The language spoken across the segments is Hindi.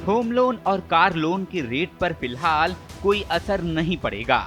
होम लोन और कार लोन के रेट पर फिलहाल कोई असर नहीं पड़ेगा,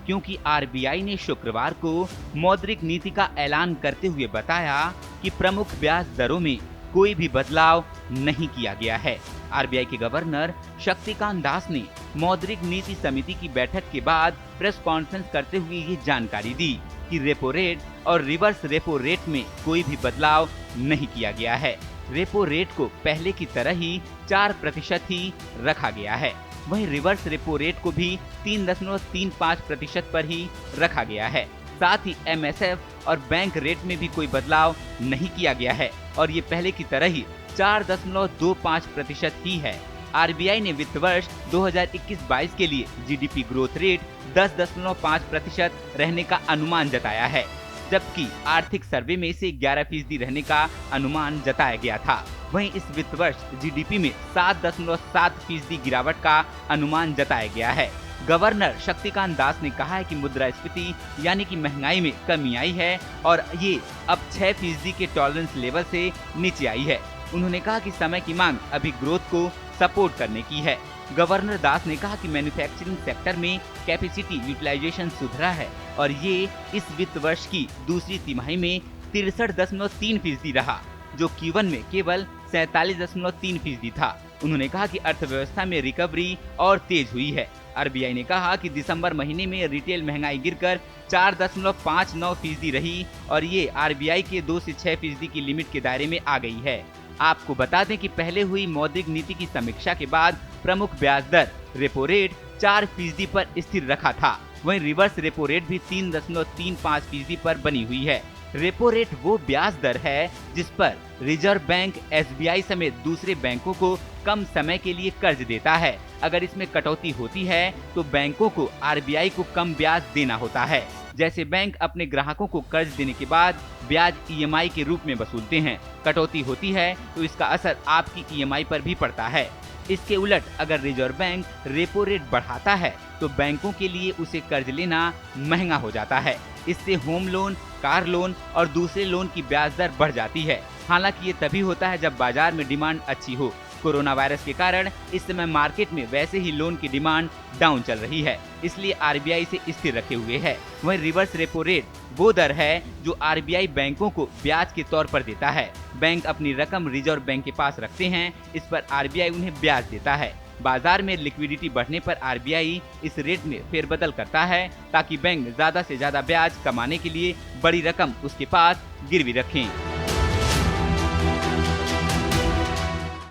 क्योंकि आरबीआई ने शुक्रवार को मौद्रिक नीति का ऐलान करते हुए बताया कि प्रमुख ब्याज दरों में कोई भी बदलाव नहीं किया गया है। आरबीआई के गवर्नर शक्तिकांत दास ने मौद्रिक नीति समिति की बैठक के बाद प्रेस कॉन्फ्रेंस करते हुए ये जानकारी दी कि रेपो रेट और रिवर्स रेपो रेट में कोई भी बदलाव नहीं किया गया है। रेपो रेट को पहले की तरह ही 4% ही रखा गया है। वहीं रिवर्स रेपो रेट को भी 3.35% पर ही रखा गया है। साथ ही एमएसएफ और बैंक रेट में भी कोई बदलाव नहीं किया गया है और ये पहले की तरह ही 4.25% ही है। आरबीआई ने वित्त वर्ष 2021-22 के लिए जीडीपी ग्रोथ रेट 10.5% रहने का अनुमान जताया है, जबकि आर्थिक सर्वे में इसे 11% रहने का अनुमान जताया गया था। वहीं इस वित्त वर्ष जीडीपी में 7.7% गिरावट का अनुमान जताया गया है। गवर्नर शक्तिकांत दास ने कहा है कि मुद्रास्फीति यानी कि महंगाई में कमी आई है और ये अब 6% के टॉलरेंस लेवल से नीचे आई है। उन्होंने कहा कि समय की मांग अभी ग्रोथ को सपोर्ट करने की है। गवर्नर दास ने कहा कि मैन्युफैक्चरिंग सेक्टर में कैपेसिटी यूटिलाइजेशन सुधरा है और ये इस वित्त वर्ष की दूसरी तिमाही में 63.3% रहा, जो Q1 में केवल 47.3% था। उन्होंने कहा कि अर्थव्यवस्था में रिकवरी और तेज हुई है। आरबीआई ने कहा कि दिसंबर महीने में रिटेल महंगाई गिरकर 4.59% रही और ये आरबीआई के 2 से 6% की लिमिट के दायरे में आ गई है। आपको बता दें कि पहले हुई मौद्रिक नीति की समीक्षा के बाद प्रमुख ब्याज दर रेपो रेट 4% पर स्थिर रखा था। वहीं रिवर्स रेपो रेट भी 3.35% पर बनी हुई है। रेपो रेट वो ब्याज दर है जिस पर रिजर्व बैंक एसबीआई समेत दूसरे बैंकों को कम समय के लिए कर्ज देता है। अगर इसमें कटौती होती है तो बैंकों को आरबीआई को कम ब्याज देना होता है। जैसे बैंक अपने ग्राहकों को कर्ज देने के बाद ब्याज ईएमआई के रूप में वसूलते हैं। कटौती होती है तो इसका असर आपकी ईएमआई पर भी पड़ता है। इसके उलट अगर रिजर्व बैंक रेपो रेट बढ़ाता है तो बैंकों के लिए उसे कर्ज लेना महंगा हो जाता है। इससे होम लोन, कार लोन और दूसरे लोन की ब्याज दर बढ़ जाती है। हालांकि ये तभी होता है जब बाजार में डिमांड अच्छी हो। कोरोना वायरस के कारण इस समय मार्केट में वैसे ही लोन की डिमांड डाउन चल रही है, इसलिए आरबीआई इसे स्थिर रखे हुए है। वहीं रिवर्स रेपो रेट वो दर है जो आरबीआई बैंकों को ब्याज के तौर पर देता है। बैंक अपनी रकम रिजर्व बैंक के पास रखते हैं, इस पर आरबीआई उन्हें ब्याज देता है। बाजार में लिक्विडिटी बढ़ने पर आरबीआई इस रेट में फेरबदल करता है ताकि बैंक ज्यादा से ज्यादा ब्याज कमाने के लिए बड़ी रकम उसके पास गिरवी रखें।